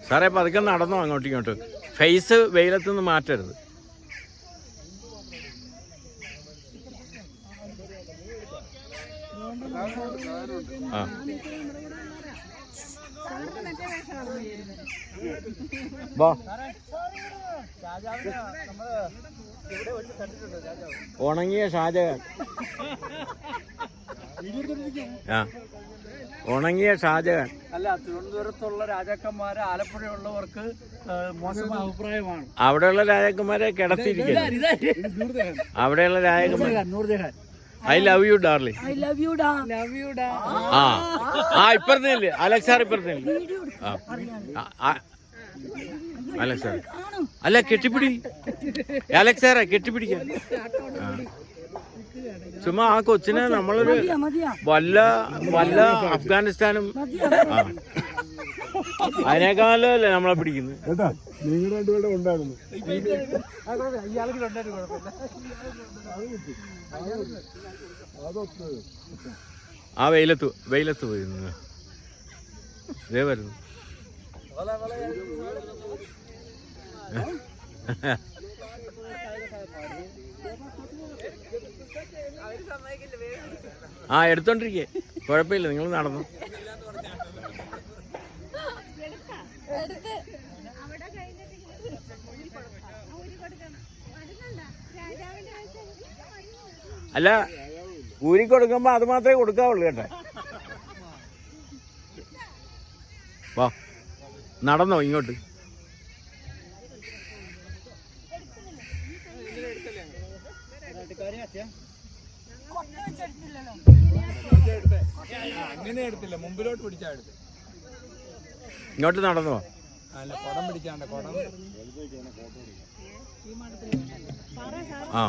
സാറേ പതുക്കെ നടന്നോ അങ്ങോട്ടും ഇങ്ങോട്ട്. ഫേസ് വെയിലത്തുനിന്ന് മാറ്റരുത്. ആ ഉണങ്ങിയ ഷാജഹാൻ. ആ ഉണങ്ങിയ ഷാജഹാൻ. അല്ല, തിരുവനന്തപുരത്തുള്ള രാജാക്കന്മാര് ആലപ്പുഴയുള്ളവർക്ക് മോശമായ അഭിപ്രായമാണ്. അവിടെയുള്ള രാജാക്കന്മാരെ കിടത്തിയിരിക്കുന്നു. അവിടെയുള്ള രാജാക്കന്മാർ ഐ ലവ് യു ഡാർലിംഗ്. ആ ഇപ്പറത്തില്ലേ അലക്സ് സാർ, ഇപ്പറത്തില്ലേ അലക്സ് സാർ. അല്ല കെട്ടിപ്പിടി അലക്സ് സാറെ, കെട്ടിപ്പിടിക്കാൻ. ചുമ്മാ ആ കൊച്ചിനെ നമ്മളൊരു വല്ല അഫ്ഗാനിസ്ഥാനും അതിനേക്കാളല്ലേ നമ്മളെ പിടിക്കുന്നത്. ആ വെയിലത്ത് പോയിരുന്നു. ഇതേ വരുന്നു. ആ എടുത്തോണ്ടിരിക്കേ, കുഴപ്പമില്ല, നിങ്ങൾ നടന്നു. അല്ല ഊരി കൊടുക്കുമ്പോ അത് മാത്രമേ കൊടുക്കാവുള്ളൂ കേട്ടെ. വാ നടന്നോ ഇങ്ങോട്ട്. അങ്ങനെ എടുത്തില്ല, മുമ്പിലോട്ട് പിടിച്ചാ എടുത്ത്. ഇങ്ങോട്ട് നടന്നു. അല്ല, കുടം പിടിക്കാണ്ട് കുടം. ആ